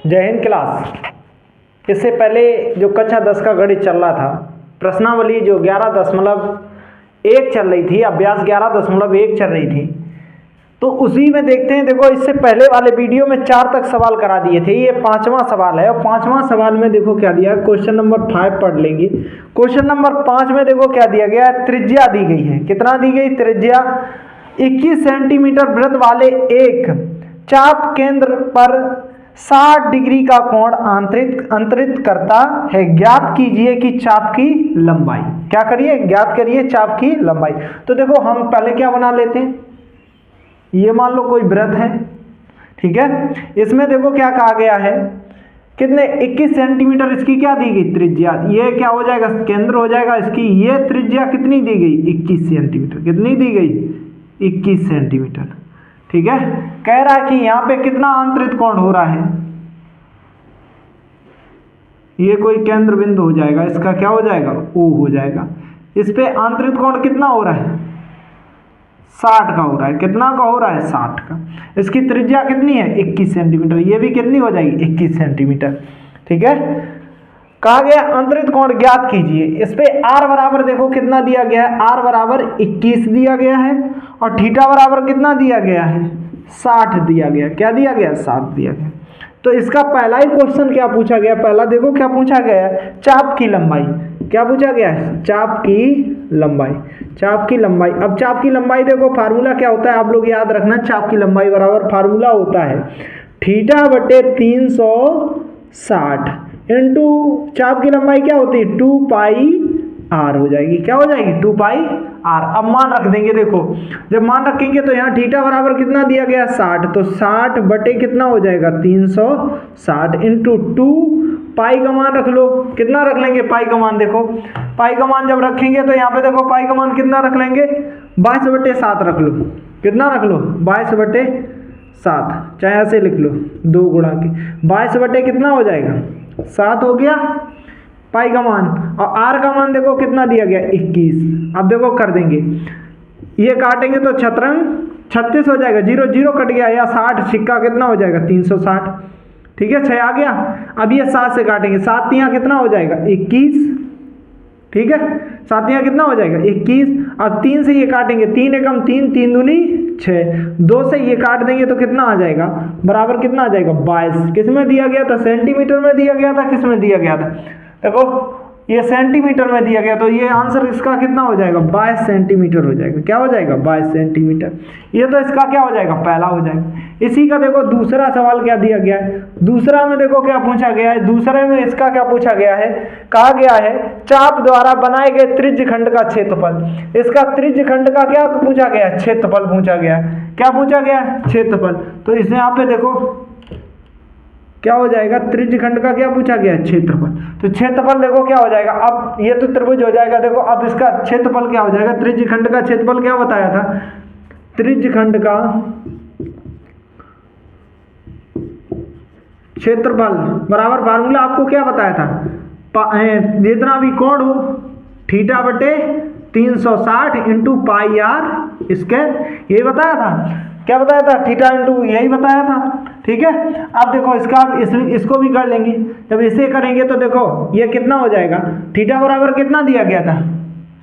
जय हिंद क्लास। इससे पहले जो कक्षा 10 का गणित चल रहा था, प्रश्नावली जो 11.1 चल रही थी, अभ्यास 11.1 चल रही थी, तो उसी में देखते हैं। देखो, इससे पहले वाले वीडियो में 4 तक सवाल करा दिए थे, ये 5वां सवाल है। और 5वां सवाल में देखो क्या दिया है, क्वेश्चन नंबर 5 पढ़ लेंगे। क्वेश्चन नंबर 5 में देखो क्या दिया गया है, त्रिज्या दी गई है। कितना दी गई त्रिज्या? 21 सेंटीमीटर वृत्त वाले एक चाप केंद्र पर 60 डिग्री का कोण अंतरित करता है। ज्ञात कीजिए कि चाप की लंबाई। क्या करिए? ज्ञात करिए चाप की लंबाई। तो देखो, हम पहले क्या बना लेते हैं, ये मान लो कोई वृत्त है, ठीक है। इसमें देखो क्या कहा गया है, कितने 21 सेंटीमीटर इसकी क्या दी गई त्रिज्या। ये क्या हो जाएगा, केंद्र हो जाएगा इसकी। ये त्रिज्या कितनी दी गई 21 सेंटीमीटर। कितनी दी गई 21 सेंटीमीटर, ठीक है। कह रहा है कि यहां पे कितना अंतरित कोण हो रहा है, ये कोई केंद्र बिंदु हो जाएगा, इसका क्या हो जाएगा, O हो जाएगा। इस पे अंतरित कोण कितना हो रहा है, 60 का हो रहा है। कितना का हो रहा है, 60 का। इसकी त्रिज्या कितनी है 21 सेंटीमीटर। ये भी कितनी हो जाएगी 21 सेंटीमीटर, ठीक है। कहा गया अंतरित कोण ज्ञात कीजिए। इस पे R बराबर देखो कितना दिया गया है, R बराबर 21 दिया गया है, और थीटा बराबर कितना दिया गया है, 60 दिया गया। क्या दिया गया, 60 दिया गया। तो इसका पहला ही क्वेश्चन क्या पूछा गया, पहला देखो क्या पूछा गया है, चाप की लंबाई। क्या पूछा गया है, चाप की लंबाई। चाप की लंबाई। अब चाप की लंबाई देखो, फार्मूला क्या होता है, आप लोग याद रखना। चाप की लंबाई बराबर फार्मूला होता है थीटा बटे 360 इंटू चाप की लंबाई क्या होती है 2 पाई आर हो जाएगी। क्या हो जाएगी 2 पाई आर। अब मान रख देंगे। देखो, जब मान रखेंगे तो यहाँ थीटा बराबर कितना दिया गया 60, तो 60 बटे कितना हो जाएगा 360 इंटू 2 पाई का मान रख लो। कितना रख लेंगे पाई का मान। देखो, पाई का मान जब रखेंगे तो यहाँ पे देखो पाई का मान कितना रख लेंगे 22/7 रख लो। कितना रख लो 22/7, चाहे ऐसे लिख लो 2 गुणा की 22 बटे कितना हो जाएगा 7 हो गया पाई का मान। और आर का मान देखो कितना दिया गया 21। अब देखो कर देंगे, ये काटेंगे तो छतरंग 36 हो जाएगा, 0 0 कट गया, या 60 सिक्का कितना हो जाएगा 360, ठीक है। 6 आ गया। अब ये 7 से काटेंगे, 7 यहाँ कितना हो जाएगा 21, ठीक है। 7 यहाँ कितना हो जाएगा 21। अब 3 से ये काटेंगे, 3 एकम 3, 3 दूनी 6, 2 से ये काट देंगे तो कितना आ जाएगा, बराबर कितना आ जाएगा 22। किस में दिया गया था, सेंटीमीटर में दिया गया था, किस में दिया गया था, देखो ये सेंटीमीटर में दिया गया, तो ये आंसर इसका कितना हो जाएगा 22 सेंटीमीटर हो जाएगा। क्या हो जाएगा 22 सेंटीमीटर। ये तो इसका क्या हो जाएगा, पहला हो जाएगा। इसी का देखो दूसरा सवाल क्या दिया गया है, दूसरा में देखो क्या पूछा गया है। दूसरे में इसका क्या पूछा गया है, कहा गया है चाप द्वारा बनाए गए त्रिज्य खंड का क्षेत्रफल। इसका त्रिज्य खंड का क्या पूछा गया, क्षेत्रफल पूछा गया। क्या पूछा गया, क्षेत्रफल। तो इसे यहाँ पे देखो क्या हो जाएगा, त्रिज्य खंड का क्या पूछा गया, क्षेत्रफल। तो क्षेत्रफल देखो क्या हो जाएगा, अब ये तो त्रिभुज हो जाएगा। देखो अब इसका क्षेत्रफल क्या हो जाएगा, त्रिज्य खंड का क्षेत्रफल क्या बताया था, त्रिज्य खंड का क्षेत्रफल बराबर फार्मूला आपको क्या बताया था, जितना भी कोण हो थीटा बटे 360 इंटू पाई आर स्क्वायर, यही बताया था। क्या बताया था, थीटा इंटू, यही बताया था, ठीक है। अब देखो इसका इसको भी कर लेंगे। जब इसे करेंगे तो देखो ये कितना हो जाएगा, थीटा बराबर कितना दिया गया था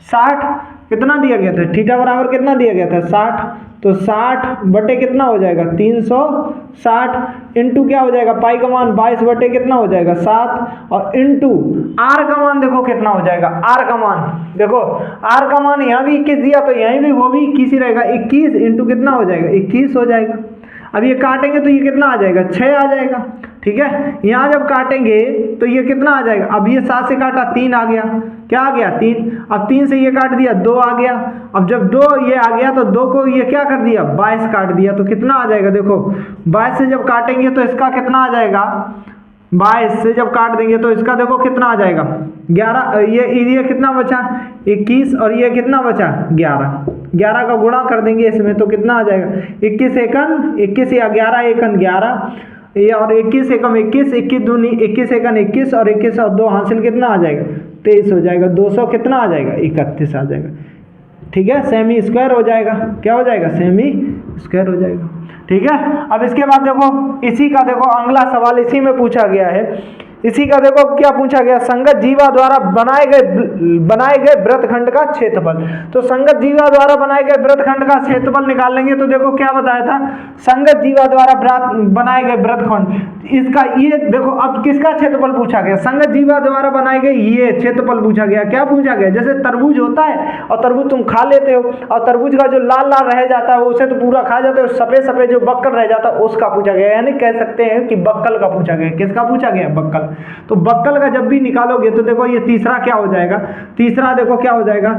60, कितना दिया गया था, थीटा बराबर कितना दिया गया था 60, तो 60 बटे कितना हो जाएगा 360 इंटू क्या हो जाएगा पाई का मान 22 बटे कितना हो जाएगा 7, और इंटू आर का मान देखो कितना हो जाएगा। आर का मान देखो, आर का मान यहाँ भी 21 दिया, तो यहीं भी वो भी 21 ही रहेगा। 21 इंटू कितना हो जाएगा 21 हो जाएगा। अब ये काटेंगे तो ये कितना आ जाएगा 6 आ जाएगा, ठीक है। यहाँ जब काटेंगे तो ये कितना आ जाएगा, अब ये 7 से काटा 3 आ गया। क्या आ गया 3। अब 3 से ये काट दिया 2 आ गया। अब जब 2 ये आ गया तो 2 को ये क्या कर दिया 22 काट दिया, तो कितना आ जाएगा, देखो 22 से जब काटेंगे तो इसका कितना आ जाएगा, 22 से जब काट देंगे तो इसका देखो कितना आ जाएगा 11। ये कितना बचा 21, और ये कितना बचा 11। 11 का गुणा कर देंगे इसमें तो कितना आ जाएगा 21 एकन 21 या 11 एकन 11, ये और 21 एकम 21, 21 दूनी 21 एकन 21, और 21 और 2 हासिल कितना आ जाएगा 23 हो जाएगा। 200 कितना आ जाएगा 31 आ जाएगा, ठीक है। सेमी स्क्वायर हो जाएगा। क्या हो जाएगा, सेमी स्क्वायर हो जाएगा। ठीक है। अब इसके बाद देखो इसी का देखो अगला सवाल इसी में पूछा गया है, इसी का देखो क्या पूछा गया, संगत जीवा द्वारा बनाए गए वृत्तखंड का क्षेत्रफल। तो संगत जीवा द्वारा बनाए गए वृत्तखंड का क्षेत्रफल निकाल लेंगे। तो देखो क्या बताया था, संगत जीवा द्वारा बनाए गए वृत्तखंड, इसका ये देखो अब किसका क्षेत्रफल पूछा गया, संगत जीवा द्वारा बनाए गए ये क्षेत्रफल पूछा गया। क्या पूछा गया, जैसे तरबूज होता है और तरबूज तुम खा लेते हो और तरबूज का जो लाल लाल रह जाता है उसे तो पूरा खा जाते हो, सफेद सफेद जो बक्कल रह जाता है उसका पूछा गया, यानी कह सकते हैं कि बक्कल का पूछा गया। किसका पूछा गया, बक्कल। तो बक्कल का जब भी निकालोगे तो देखो ये तीसरा क्या हो जाएगा, तीसरा देखो क्या हो जाएगा,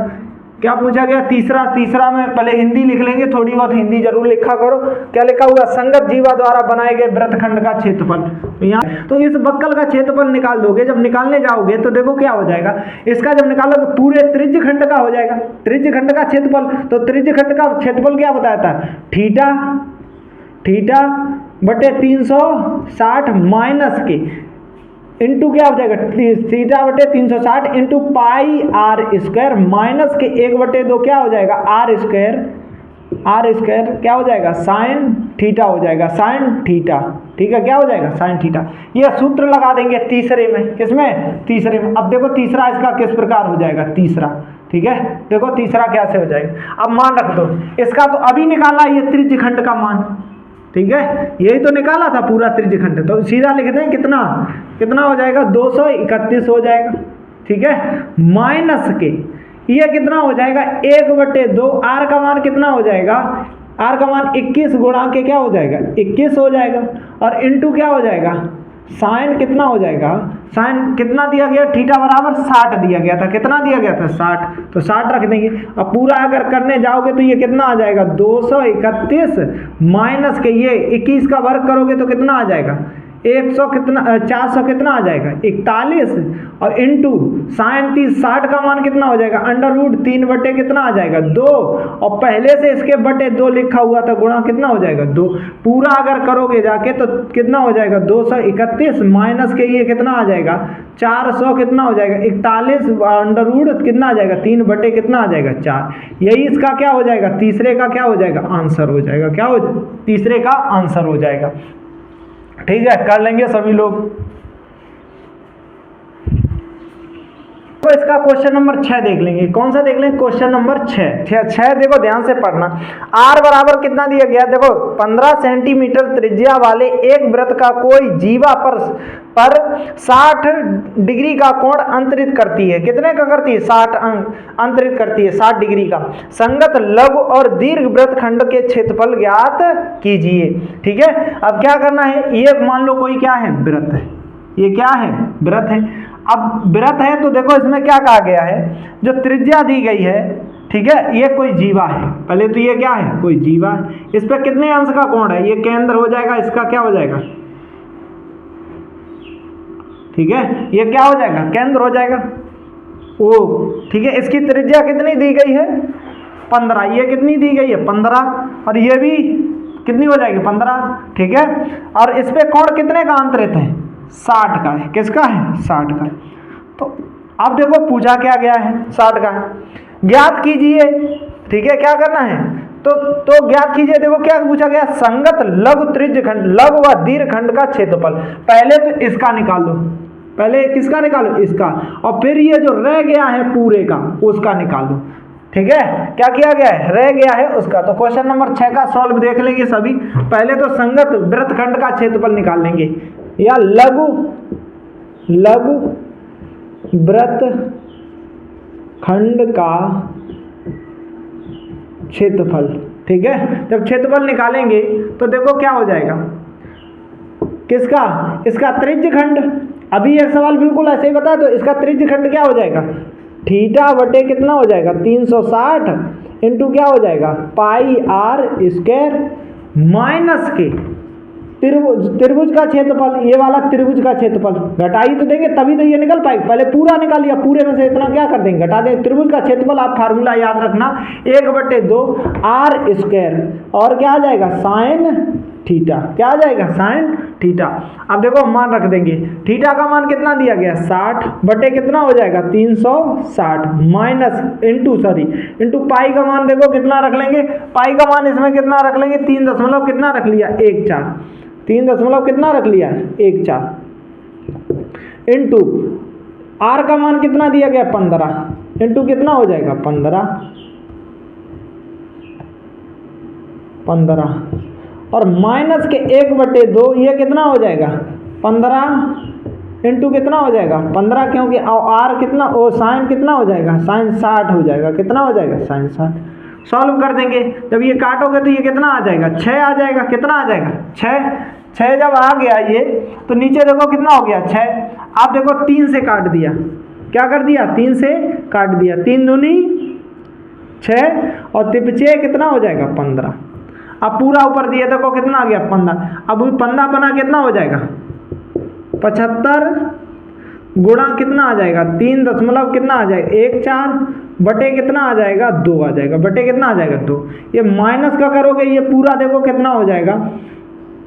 क्या पूछा गया तीसरा में पहले हिंदी लिख लेंगे, थोड़ी बहुत हिंदी जरूर लिखा करो। क्या लिखा हुआ, संगत जीवा द्वारा बनाए गए वृत्तखंड का क्षेत्रफल। यहाँ तो इस बक्कल का क्षेत्रफल निकाल दोगे, जब निकालने जाओगे तो देखो क्या हो जाएगा, इसका जब निकालोगे पूरे त्रिज्य खंड का हो जाएगा, त्रिज्य खंड का क्षेत्रफल। तो त्रिज्य खंड का क्षेत्रफल क्या बताया था, थीटा बटे 360 माइनस के इंटू क्या हो जाएगा, थीटा बटे 360 into pi r square minus के 1/2 क्या हो जाएगा, आर स्क्वायर क्या हो जाएगा, साइन थीटा हो जाएगा, साइन थीटा। ठीक है, क्या हो जाएगा, साइन थीटा। ये सूत्र लगा देंगे तीसरे में, किसमें, तीसरे में। अब देखो तीसरा इसका किस प्रकार हो जाएगा, तीसरा, ठीक है, देखो तीसरा कैसे हो जाएगा। अब मान रख दो इसका, तो अभी निकाला ये त्रिज्य खंड का मान, ठीक है, यही तो निकाला था पूरा त्रिज्य खंड। तो सीधा लिखते हैं कितना हो जाएगा, 231 हो जाएगा। ठीक है, माइनस के ये कितना हो जाएगा, 1/2, आर का मान कितना हो जाएगा, आर का मान 21 गुणा के क्या हो जाएगा, 21 हो जाएगा, और इंटू क्या हो जाएगा, साइन कितना हो जाएगा, साइन कितना दिया गया, थीटा बराबर 60 दिया गया था। कितना दिया गया था, 60, तो 60 रख देंगे। अब पूरा अगर करने जाओगे तो ये कितना आ जाएगा, 231 माइनस के ये 21 का वर्ग करोगे तो कितना आ जाएगा, 100 कितना 400 कितना आ जाएगा, 41, और इंटू साइन 60 का मान कितना हो जाएगा, √3 बटे कितना आ जाएगा, 2, और पहले से इसके बटे 2 लिखा हुआ था, गुणा कितना हो जाएगा, 2। पूरा अगर करोगे जाके तो कितना हो जाएगा, 231 माइनस के ये कितना आ जाएगा, 400 कितना हो जाएगा, 41 √ कितना आ जाएगा, 3 बटे कितना आ जाएगा, 4। यही इसका क्या हो जाएगा, तीसरे का क्या हो जाएगा, आंसर हो जाएगा। क्या हो जाएगा, तीसरे का आंसर हो जाएगा। ठीक है, कर लेंगे सभी लोग। तो इसका क्वेश्चन नंबर 6 देख लेंगे। कौन सा देख लेंगे, क्वेश्चन नंबर 6 देखो ध्यान से पढ़ना। आर बराबर कितना दिया गया, देखो 15 सेंटीमीटर त्रिज्या वाले एक वृत्त का कोई जीवा पर 60 डिग्री का कोण अंतरित करती है। कितने का करती है, 60 अंतरित करती है, 60 डिग्री का। संगत लघु और दीर्घ वृत्तखंड के क्षेत्रफल ज्ञात कीजिए। ठीक है, अब क्या करना है, ये मान लो कोई क्या है, वृत्त है, ये क्या है, वृत्त है। अब वृत्त है तो देखो इसमें क्या कहा गया है, जो त्रिज्या दी गई है, ठीक है, ये कोई जीवा है। पहले तो ये क्या है, कोई जीवा है। इस पे कितने अंश का कोण है, ये केंद्र हो जाएगा, इसका क्या हो जाएगा, ठीक है, ये क्या हो जाएगा, केंद्र हो जाएगा ओ। ठीक है, इसकी त्रिज्या कितनी दी गई है, 15, ये कितनी दी गई है, 15, और ये भी कितनी हो जाएगी, 15। ठीक है, और इस पे कोण कितने का अंतरित है, 60 का है। किसका है, 60 का। तो अब देखो पूछा क्या गया है, 60 का ज्ञात कीजिए। ठीक है, क्या करना है, तो ज्ञात कीजिए। देखो क्या पूछा गया, संगत लघु त्रिज्य खंड, लघु व दीर्घ खंड का क्षेत्रफल। पहले तो इसका निकाल लो, पहले किसका निकालो, इसका, और फिर ये जो रह गया है पूरे का उसका निकाल लो। ठीक है, क्या किया गया है, रह गया है उसका। तो क्वेश्चन नंबर 6 का सॉल्व देख लेंगे सभी। पहले तो संगत वृत्तखंड का क्षेत्रफल निकाल लेंगे, या लघु वृत्तखंड का क्षेत्रफल। ठीक है, जब क्षेत्रफल निकालेंगे तो देखो क्या हो जाएगा, किसका, इसका त्रिज्य खंड। अभी एक सवाल बिल्कुल ऐसे ही बता दो, इसका त्रिज्य खंड क्या हो जाएगा, थीटा बटे कितना हो जाएगा, 360 इंटू क्या हो जाएगा, पाई आर स्क्वायर माइनस के त्रिभुज का क्षेत्रफल, ये वाला त्रिभुज का क्षेत्रफल घटाई तो देंगे तभी तो ये निकल पाएगा। पहले पूरा निकाल लिया, पूरे में से इतना क्या कर देंगे, घटा देंगे। त्रिभुज का क्षेत्रफल आप फार्मूला याद रखना, 1/2 आर स्क्वायर, और क्या आ जाएगा, साइन थीटा। क्या आ जाएगा? Sine theta. अब देखो मान रख देंगे, थीटा का मान कितना दिया गया? 60 बटे कितना हो जाएगा? 360 माइनस इंटू पाई का मान देखो कितना रख लेंगे? पाई का मान इसमें कितना रख लेंगे? 3 दशमलव कितना रख लिया? 1,4। 3 दशमलव कितना रख लिया? 1,4 इंटू आर का मान कितना दिया गया? 15 इंटू कितना हो जाएगा? 15 और माइनस के 1/2 ये कितना हो जाएगा? 15 इंटू कितना हो जाएगा? 15 क्योंकि आर कितना साइन कितना हो जाएगा? साइन 60 हो जाएगा। कितना हो जाएगा? साइन 60। सॉल्व कर देंगे, जब ये काटोगे तो ये कितना आ जाएगा? 6 आ जाएगा। कितना आ जाएगा? 6 जब आ गया ये तो नीचे देखो कितना हो गया? 6। आप देखो 3 से काट दिया। क्या कर दिया? 3 से काट दिया। 3 दूनी 6 और 3 कितना हो जाएगा? 15। अब पूरा ऊपर दिया देखो कितना आ गया? 15। अब 15 बना कितना हो जाएगा? 75 गुणा कितना आ जाएगा? 3 दशमलव कितना आ जाएगा? 1,4 बटे कितना आ जाएगा? 2 आ जाएगा। बटे कितना आ जाएगा? 2। ये माइनस का करोगे ये पूरा देखो कितना हो जाएगा?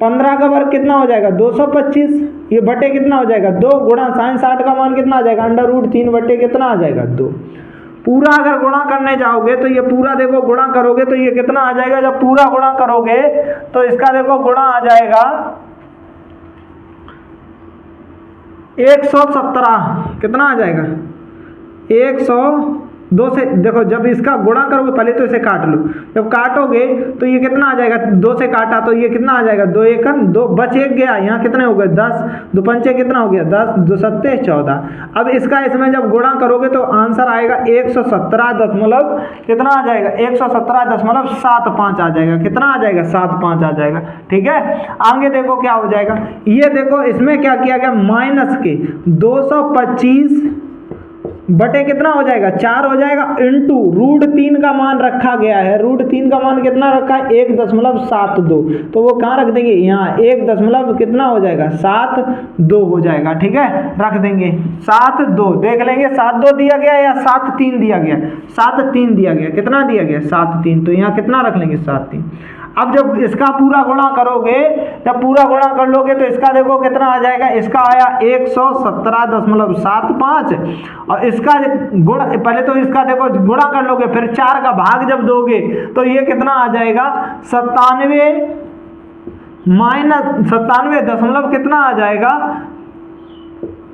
15 का वर्ग कितना हो जाएगा? 225। ये बटे कितना हो जाएगा? 2 गुणा साइन 60 का मान कितना आ जाएगा? √3 बटे कितना आ जाएगा? 2। पूरा अगर गुणा करने जाओगे तो ये पूरा देखो गुणा करोगे तो ये कितना आ जाएगा? जब पूरा गुणा करोगे तो इसका देखो गुणा आ जाएगा 117। कितना आ जाएगा? 102 से देखो जब इसका गुणा करोगे, पहले तो इसे काट लो, जब काटोगे तो ये कितना आ जाएगा? 2 से काटा तो ये कितना आ जाएगा? 2 एकम 2 बच 1 गया। यहाँ कितने हो गए? 10। 2 पंचे कितना हो गया? 10। 2 सत्ते 14। अब इसका इसमें जब गुणा करोगे तो आंसर आएगा 117 दशमलव कितना आ जाएगा? 117.75 आ जाएगा। कितना आ जाएगा? 75 आ जाएगा। ठीक है, आगे देखो क्या हो जाएगा। ये देखो इसमें क्या किया गया? माइनस के 225 बटे कितना हो जाएगा? 4 हो जाएगा इंटू √3 का मान रखा गया है। √3 का मान कितना रखा है? 1.72। तो वो कहाँ रख देंगे? यहाँ 1 दशमलव कितना हो जाएगा? 72 हो जाएगा। ठीक है, रख देंगे 72। देख लेंगे 72 दिया गया या 73 दिया गया? 73 दिया गया। कितना दिया गया? 73। तो यहाँ कितना रख लेंगे? 73। अब जब इसका पूरा गुणा करोगे, जब पूरा गुणा कर लोगे तो इसका देखो कितना आ जाएगा? इसका आया 117.75 और इसका गुणा, पहले तो इसका देखो गुणा कर लोगे, फिर 4 का भाग जब दोगे तो ये कितना आ जाएगा? 97 माइनस 97 दशमलव कितना आ जाएगा?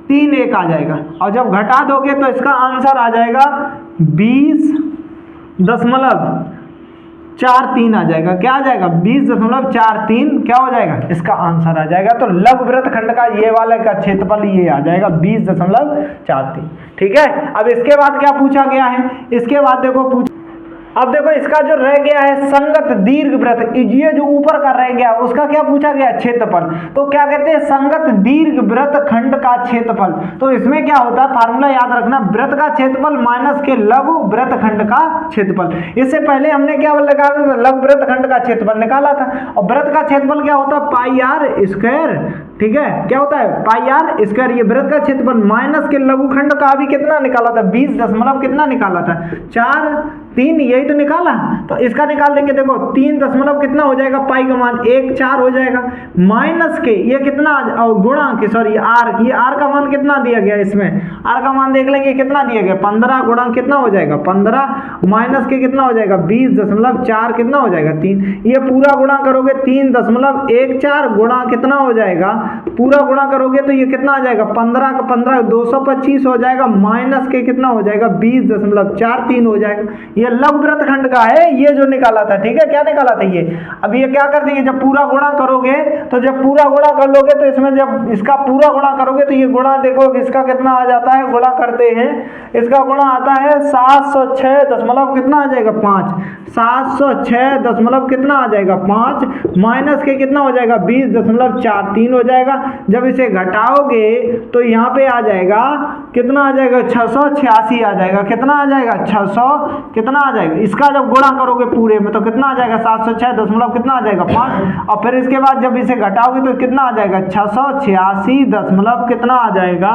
31 आ जाएगा। और जब घटा दोगे तो इसका आंसर आ जाएगा 20.43 आ जाएगा। क्या आ जाएगा? 20.43 क्या हो जाएगा? इसका आंसर आ जाएगा। तो लघुवृत्त खंड का ये वाले का क्षेत्रफल ये आ जाएगा 20.43। ठीक है, अब इसके बाद क्या पूछा गया है? इसके बाद देखो अब देखो इसका जो रह गया है संगत दीर्घवृत्त, ये जो ऊपर का रह गया उसका क्या पूछा गया? क्षेत्रफल। तो क्या कहते हैं? संगत दीर्घवृत्त खंड का क्षेत्रफल। तो इसमें क्या होता है? फार्मूला याद रखना, वृत्त का क्षेत्रफल माइनस के लघु वृत्त खंड का क्षेत्रफल। इससे पहले हमने क्या निकाला था? लघु वृत्त खंड का क्षेत्रफल निकाला था। और वृत्त का क्षेत्रफल क्या होता है? पाई आर स्क्वायर। ठीक है, क्या होता है? पाई आर स्क्वायर। ये वृत्त का क्षेत्रफल माइनस के लघुखंड का भी कितना निकाला था? 20 दशमलव कितना निकाला था? 4 3 यही तो निकाला। तो इसका निकाल देंगे, देखो 3 दशमलव कितना हो जाएगा? पाई का मान 1,4 हो जाएगा। माइनस के ये कितना गुणा के सॉरी आर, ये आर का मान कितना दिया गया? इसमें आर का मान देख लेंगे कितना दिया गया? 15 गुणा कितना हो जाएगा? 15 माइनस के कितना हो जाएगा? 20.4 कितना हो जाएगा? 3। ये पूरा गुणा करोगे 3.14 गुणा कितना हो जाएगा? पूरा गुणा करोगे तो ये कितना आ जाएगा? 15 का 15 225 हो जाएगा। माइनस के कितना हो जाएगा? 20.43 हो जाएगा। ये लघुवृत्त खंड का है, ये जो निकाला था। ठीक है, क्या निकाला था ये? अब ये क्या कर देंगे? जब पूरा गुणा करोगे तो जब पूरा गुणा कर लोगे तो इसमें जब इसका पूरा गुणा करोगे तो ये गुणा देखो इसका कितना आ जाता है? गुणा करते हैं, इसका गुणा आता है 706 दशमलव कितना आ जाएगा? 5। 706 दशमलव कितना आ जाएगा? 5 माइनस के कितना हो जाएगा? 20.43 हो जाएगा। जाएगा। जब इसे घटाओगे तो यहाँ पे आ जाएगा कितना आ जाएगा 686 आ जाएगा। कितना आ जाएगा 600 कितना आ जाएगा, इसका जब गुणा करोगे पूरे में तो कितना आ जाएगा 706 दशमलव कितना आ जाएगा 5, और फिर इसके बाद जब इसे घटाओगे तो कितना आ जाएगा 686 दशमलव कितना आ जाएगा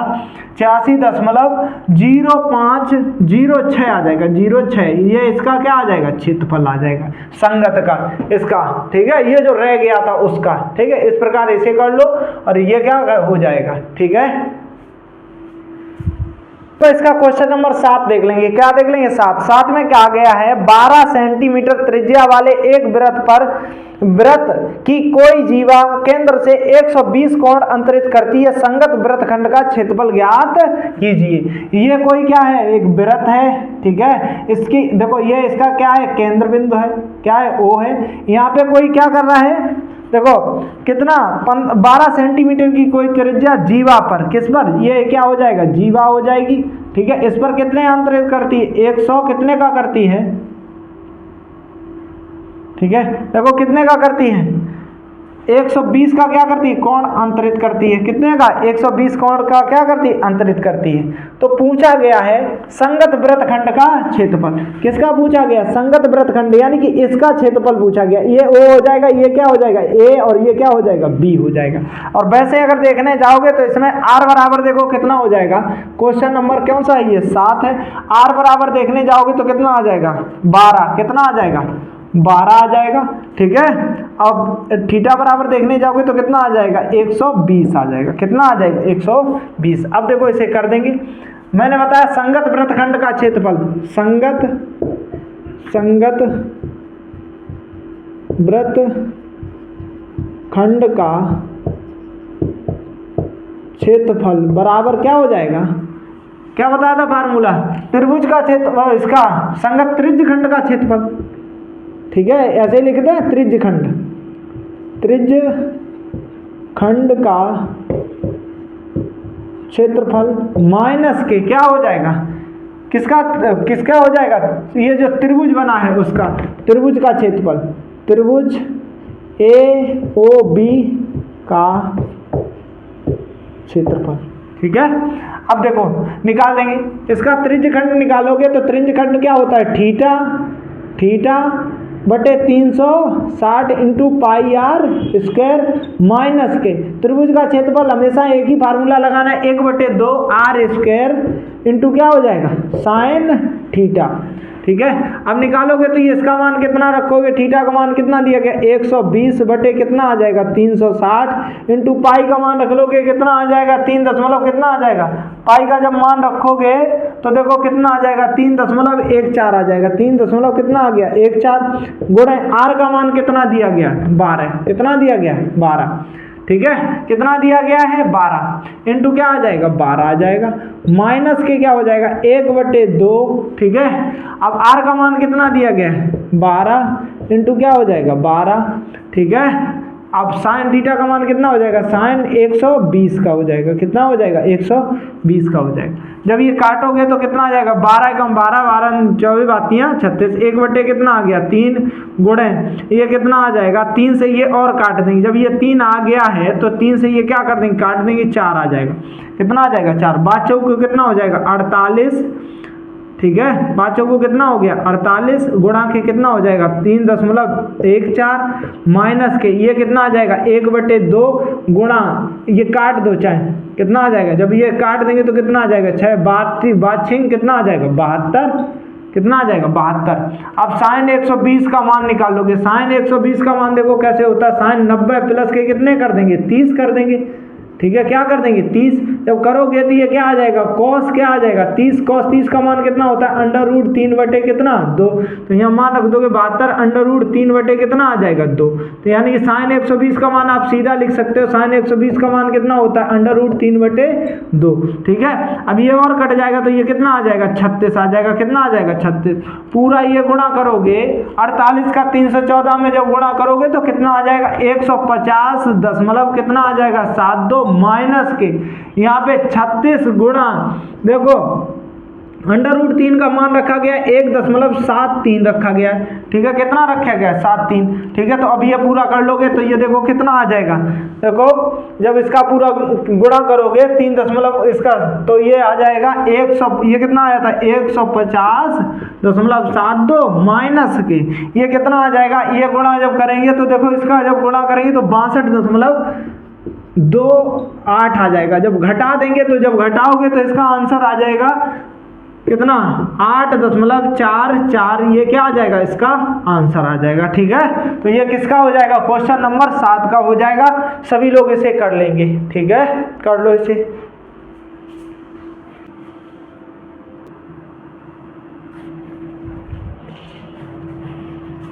86.0506 आ जाएगा 06। ये इसका क्या आ जाएगा क्षेत्रफल आ जाएगा संगत का इसका, ठीक है, ये जो रह गया था उसका, ठीक है। इस प्रकार इसे कर लो और ये क्या हो जाएगा, ठीक है। तो इसका क्वेश्चन नंबर 7 देख लेंगे। क्या देख लेंगे 7 में क्या गया है, 12 सेंटीमीटर त्रिज्या वाले एक वृत्त की कोई जीवा केंद्र से 120 कोण अंतरित करती है, संगत वृत्तखंड का क्षेत्रफल ज्ञात कीजिए। ये कोई क्या है, एक वृत्त है, ठीक है। इसकी देखो ये इसका क्या है, केंद्र बिंदु है, क्या है O है। यहाँ पे कोई क्या कर रहा है, देखो कितना 12 सेंटीमीटर की कोई त्रिज्या जीवा पर, किस पर, ये क्या हो जाएगा जीवा हो जाएगी, ठीक है। इस पर कितने अंतरित करती है 100 कितने का करती है, ठीक है। देखो कितने का करती है 120 का क्या करती है कोण अंतरित करती है, कितने का 120 कोण का क्या करती है अंतरित करती है। तो पूछा गया है संगत वृत्तखंड का क्षेत्रफल, किसका पूछा गया संगत वृत्तखंड, यानी कि इसका क्षेत्रफल पूछा गया। ये O हो जाएगा, ये क्या हो जाएगा A, और ये क्या हो जाएगा B हो जाएगा। और वैसे अगर देखने जाओगे तो इसमें R बराबर देखो कितना हो जाएगा, क्वेश्चन नंबर कौन सा है ये 7 है। R बराबर देखने जाओगे तो कितना आ जाएगा 12, कितना आ जाएगा 12 आ जाएगा, ठीक है। अब थीटा बराबर देखने जाओगे तो कितना आ जाएगा 120 आ जाएगा, कितना आ जाएगा 120। अब देखो इसे कर देंगे, मैंने बताया संगत वृत्तखंड का क्षेत्रफल, संगत वृत्तखंड का क्षेत्रफल बराबर क्या हो जाएगा, क्या बताया था फार्मूला, त्रिभुज का क्षेत्रफल, इसका संगत त्रिज्यखंड का क्षेत्रफल, ठीक है। ऐसे ही लिखते हैं त्रिज्यखंड का क्षेत्रफल माइनस के क्या हो जाएगा, किसका हो जाएगा, ये जो त्रिभुज बना है उसका, त्रिभुज का क्षेत्रफल, त्रिभुज AOB का क्षेत्रफल, ठीक है। अब देखो निकाल देंगे इसका त्रिज्यखंड, निकालोगे तो त्रिज्यखंड क्या होता है थीटा बटे 360 into pi r square minus के, त्रिभुज का क्षेत्रफल हमेशा एक ही फार्मूला लगाना है 1/2 आर स्क्वायर इंटू क्या हो जाएगा साइन थीटा, ठीक है। अब निकालोगे तो ये इसका मान कितना रखोगे, थीटा का मान कितना दिया गया 120 बटे कितना आ जाएगा 360 इंटू पाई का मान रख लोगे कितना आ जाएगा 3 दशमलव कितना आ जाएगा, पाई का जब मान रखोगे तो देखो कितना आ जाएगा 3.14 आ जाएगा, 3 दशमलव कितना आ गया 14 गुणे आर का मान कितना दिया गया 12, कितना दिया गया 12, ठीक है। कितना दिया गया है 12 इंटू क्या आ जाएगा 12 आ जाएगा, माइनस के क्या हो जाएगा 1/2, ठीक है। अब आर का मान कितना दिया गया है 12 इंटू क्या हो जाएगा 12, ठीक है। अब साइन थीटा का मान कितना हो जाएगा, साइन 120 का हो जाएगा, कितना हो जाएगा 120 का हो जाएगा। जब ये काटोगे तो कितना आ जाएगा 12 कम 12 12 24 बातियाँ 36, 1/, कितना आ गया 3 गुणे ये कितना आ जाएगा 3 से ये और काट देंगे, जब ये 3 आ गया है तो 3 से ये क्या कर देंगे काट देंगे 4 आ जाएगा, कितना आ जाएगा 4, 5 चौके कितना हो जाएगा 48, ठीक है। 5 चौको कितना हो गया 48 गुणा के कितना हो जाएगा 3.14 माइनस के ये कितना आ जाएगा 1/2 गुणा ये काट दो चाहे कितना आ जाएगा, जब ये काट देंगे तो कितना आ जाएगा 6 62 कितना आ जाएगा 72, कितना आ जाएगा 72। अब साइन 120 का मान निकाल लोगे, साइन 120 का मान देखो कैसे होता है, साइन 90 प्लस के कितने कर देंगे 30 कर देंगे, ठीक है। क्या कर देंगे 30, जब करोगे तो ये क्या आ जाएगा कॉस क्या आ जाएगा 30, कॉस 30 का मान कितना होता है √3 बटे कितना 2, तो यहाँ मान रख दोगे 72 √3 बटे कितना आ जाएगा 2, तो यानी कि साइन 120 का मान आप सीधा लिख सकते हो, साइन 120 का मान कितना होता है √3 बटे 2, ठीक है। अब ये और कट जाएगा तो ये कितना आ जाएगा 36 आ जाएगा, कितना आ जाएगा 36, पूरा ये गुणा करोगे 48 का 314 में जब गुणा करोगे तो कितना आ जाएगा 150 दशमलव कितना आ जाएगा 72 माइनस के यहाँ पे 36 गुणा देखो √3 का मान रखा गया 1.73 रखा गया है, ठीक है। कितना रखा गया है? 73, ठीक है। तो अब ये पूरा कर लोगे तो ये देखो कितना आ जाएगा, देखो जब इसका पूरा गुणा करोगे 3 दशमलव इसका, तो ये आ जाएगा 100, ये कितना आया था 150.72 माइनस के ये कितना आ जाएगा, ये गुणा जब करेंगे तो देखो इसका जब गुणा करेंगे तो 62.28 आ जाएगा। जब घटा देंगे तो जब घटाओगे तो इसका आंसर आ जाएगा कितना 8.44, ये क्या आ जाएगा, इसका आंसर आ जाएगा, ठीक है। तो ये किसका हो जाएगा, क्वेश्चन नंबर 7 का हो जाएगा। सभी लोग इसे कर लेंगे, ठीक है, कर लो इसे।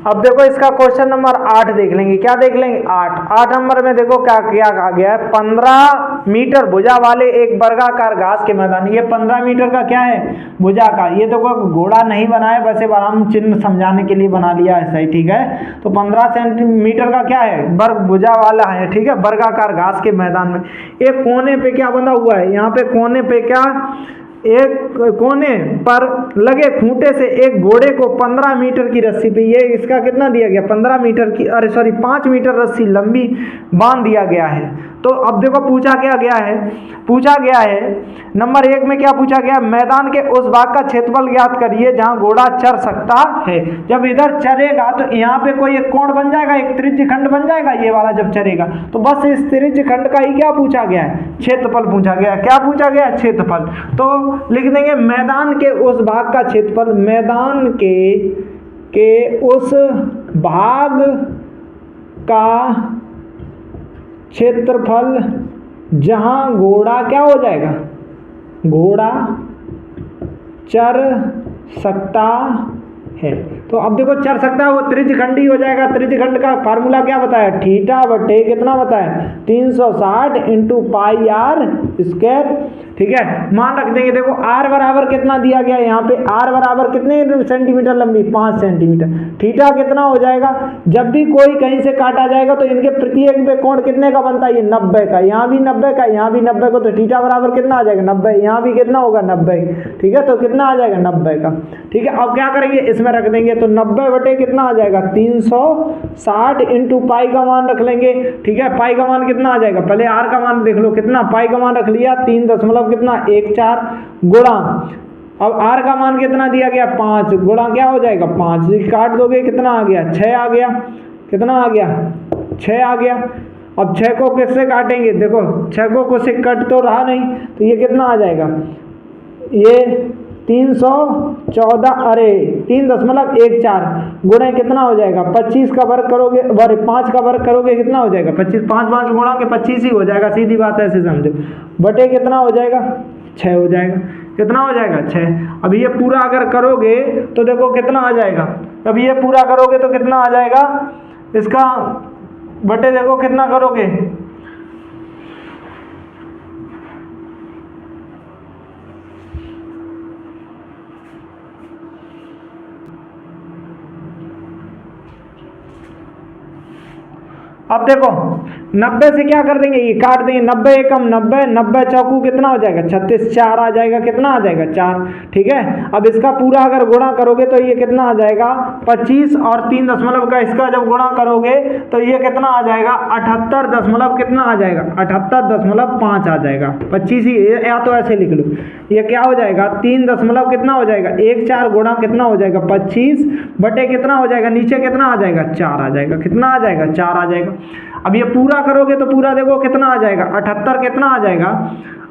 अब देखो इसका क्वेश्चन नंबर 8 देख लेंगे, क्या देख लेंगे 8 नंबर में देखो क्या क्या आ गया है, 15 मीटर भुजा वाले एक वर्गाकार घास के मैदान। ये 15 मीटर का क्या है, भुजा का। ये देखो घोड़ा नहीं बनाया, वैसे हम चिन्ह समझाने के लिए बना लिया ऐसा ही, ठीक है। तो 15 सेंटीमीटर का क्या है, वर्ग भुजा वाला है, ठीक है, वर्गाकार घास के मैदान में। एक कोने पे क्या बंधा हुआ है, यहाँ पे कोने पे क्या, एक कोने पर लगे खूंटे से एक घोड़े को 15 मीटर की रस्सी पे, ये इसका कितना दिया गया 15 मीटर की, अरे सॉरी 5 मीटर रस्सी लंबी बांध दिया गया है। तो अब देखो पूछा क्या गया है, पूछा गया है नंबर 1 में क्या पूछा गया, मैदान के उस भाग का क्षेत्रफल ज्ञात करिए जहां घोड़ा चर सकता है। जब इधर चरेगा तो यहाँ पे कोई एक कोण बन जाएगा, एक त्रिज्य खंड बन जाएगा, ये वाला जब चरेगा तो बस इस त्रिज्य खंड का ही क्या पूछा गया है, क्षेत्रफल पूछा गया। क्या पूछा गया, क्षेत्रफल। तो लिख देंगे मैदान के उस भाग का क्षेत्रफल, मैदान के उस भाग का क्षेत्रफल जहां घोड़ा क्या हो जाएगा, घोड़ा चर सकता है। तो अब देखो चर सकता है वो त्रिज्य खंड ही हो जाएगा। त्रिज्य खंड का फार्मूला क्या बताया, थीटा बटे कितना बताया 360 × पाई आर स्क्वायर, ठीक है। मान रख देंगे, देखो आर बराबर कितना दिया गया यहाँ पे, आर बराबर कितने सेंटीमीटर लंबी 5 सेंटीमीटर। थीटा कितना हो जाएगा, जब भी कोई कहीं से काटा जाएगा तो इनके प्रत्येक पे कोण कितने का बनता है, ये 90 का, यहाँ भी 90 का, यहाँ भी 90 का, तो थीटा बराबर कितना आ जाएगा 90, यहाँ भी कितना होगा 90, ठीक है। तो कितना आ जाएगा 90 का, ठीक है। अब क्या करेंगे, इसमें रख देंगे तो 90 बटे कितना आ जाएगा 360 × पाई का मान रख लेंगे, ठीक है। पाई का मान कितना आ जाएगा, पहले आर का मान देख लो कितना, पाई का मान रख लिया 3.14 गुणा, अब आर का मान कितना दिया गया 5 गुणा क्या हो जाएगा 5, काट दोगे कितना आ गया 6 आ गया, कितना आ गया 6 आ गया। अब 6 को किससे काटेंगे, देखो 6 को से कट तो रहा नहीं, तो ये कितना आ जाएगा, ये 314, अरे 3.14 गुणे कितना हो जाएगा 25 का वर्ग करोगे, 5 का वर्ग करोगे कितना हो जाएगा 25, 5 गुणा के 25 ही हो जाएगा, सीधी बात है, ऐसे समझो। बटे कितना हो जाएगा 6 हो जाएगा, कितना हो जाएगा 6। अब ये पूरा अगर करोगे तो देखो कितना आ जाएगा, अब ये पूरा करोगे तो कितना आ जाएगा, इसका बटे देखो कितना करोगे, अब देखो 90 से क्या कर देंगे, ये काट देंगे, 90 एकम 90, 90 चौकू कितना हो जाएगा 36, 4 आ जाएगा, कितना आ जाएगा 4, ठीक है। अब इसका पूरा अगर गुणा करोगे तो ये कितना आ जाएगा 25, और 3 दशमलव का इसका जब गुणा करोगे तो ये कितना आ जाएगा 78 दशमलव कितना आ जाएगा 78.5 आ जाएगा, 25 ही, या तो ऐसे लिख लो, ये क्या हो जाएगा 3 दशमलव कितना हो जाएगा 14 गुणा कितना हो जाएगा 25 बटे कितना हो जाएगा, नीचे कितना आ जाएगा 4 आ जाएगा, कितना आ जाएगा 4 आ जाएगा। अब ये पूरा करोगे तो पूरा देखो कितना आ जाएगा 78, कितना आ जाएगा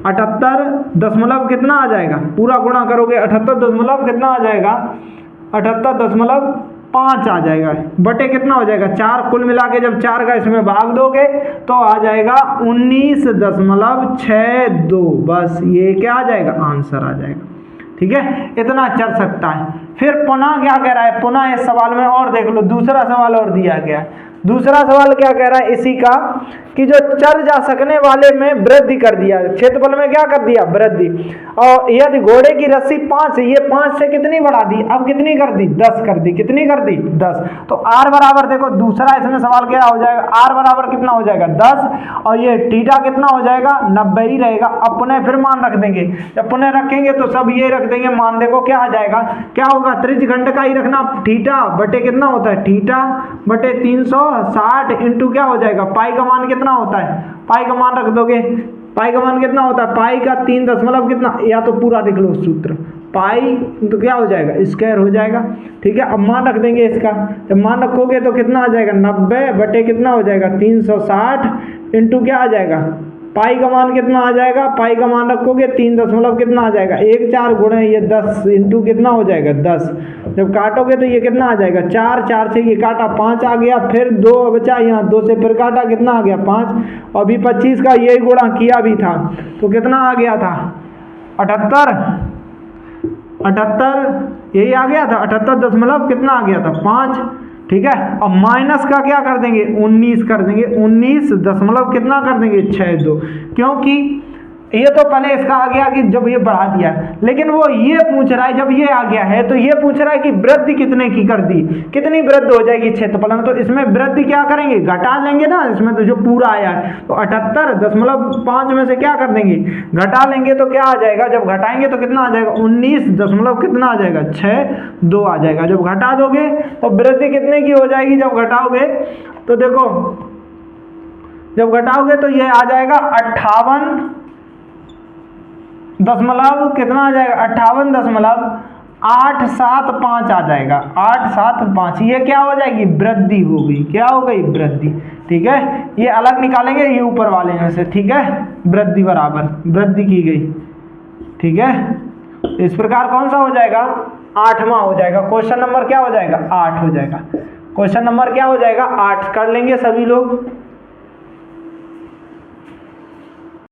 78 दशमलव कितना आ जाएगा, पूरा गुणा करोगे 78 दशमलव कितना आ जाएगा 78.5 आ जाएगा, बटे कितना हो जाएगा 4, कुल मिला के जब 4 का इसमें भाग दोगे तो आ जाएगा 19.62, बस ये क्या आ जाएगा आंसर आ जाएगा, ठीक है। इतना चल सकता है। फिर पुनः क्या कह रहा है, पुनः इस सवाल में और देख लो, दूसरा सवाल और दिया गया है। दूसरा सवाल क्या कह रहा है इसी का, कि जो चल जा सकने वाले में वृद्धि कर दिया, क्षेत्रफल में क्या कर दिया, वृद्धि। और यदि घोड़े की रस्सी 5 है, ये 5 से कितनी बढ़ा दी, अब कितनी कर दी, 10 कर दी, कितनी कर दी, 10। तो आर बराबर देखो दूसरा इसमें सवाल क्या हो जाएगा, आर बराबर कितना हो जाएगा, 10, और ये थीटा कितना हो जाएगा, 90 ही रहेगा। अपने फिर मान रख देंगे, जब पुनः रखेंगे तो सब ये रख देंगे मान, देखो क्या आ जाएगा, क्या होगा, त्रिज्यखंड का ही रखना, थीटा बटे कितना होता है, थीटा बटे 360 इंटू क्या हो जाएगा, पाई का मान कितना होता है, पाई का मान रख दोगे, पाई का मान कितना होता है, पाई का 3 दशमलव कितना, या तो पूरा लिख लो सूत्र, पाई तो क्या हो जाएगा, स्क्वायर हो जाएगा। ठीक है, अब मान रख देंगे इसका, जब मान रखोगे तो कितना आ जाएगा, 90 बटे कितना हो जाएगा, 360 इंटू क्या आ जाएगा, पाई का मान कितना आ जाएगा, पाई का मान रखोगे 3 दशमलव कितना आ जाएगा, 1 4 गुणे ये 10 इंटू कितना हो जाएगा, 10। जब काटोगे तो ये कितना आ जाएगा, 4 4 से ये काटा 5 आ गया, फिर 2 बचा, यहाँ 2 से फिर काटा कितना आ गया, 5, और अभी 25 का यही गुणा किया भी था तो कितना आ गया था, 78 यही आ गया था, 78 दशमलव कितना आ गया था, 5। ठीक है, अब माइनस का क्या कर देंगे, 19 कर देंगे, 19 दशमलव कितना कर देंगे, 62, क्योंकि ये तो पहले इसका आ गया कि जब ये बढ़ा दिया, लेकिन वो ये पूछ रहा है जब ये आ गया है तो ये पूछ रहा है कि वृद्धि कितने की कर दी, कितनी वृद्धि हो जाएगी क्षेत्रफल में, तो इसमें वृद्धि क्या करेंगे, घटा लेंगे ना, इसमें तो जो पूरा आया है तो 78.5 में से क्या कर देंगे, घटा लेंगे, तो क्या आ जाएगा, जब घटाएंगे तो कितना आ जाएगा, 19 दशमलव कितना आ जाएगा, 62 आ जाएगा। जब घटा दोगे तो वृद्धि कितने की हो जाएगी, जब घटाओगे तो देखो, जब घटाओगे तो ये आ जाएगा 58 दशमलव कितना आ जाएगा, 58.875 आ जाएगा, 875, ये क्या हो जाएगी, वृद्धि हो गई, क्या हो गई, वृद्धि। ठीक है, ये अलग निकालेंगे ये ऊपर वाले में से, ठीक है, वृद्धि बराबर वृद्धि की गई। ठीक है, इस प्रकार कौन सा हो जाएगा, 8वां हो जाएगा, क्वेश्चन नंबर क्या हो जाएगा, 8 हो जाएगा, क्वेश्चन नंबर क्या हो जाएगा, 8 कर लेंगे सभी लोग।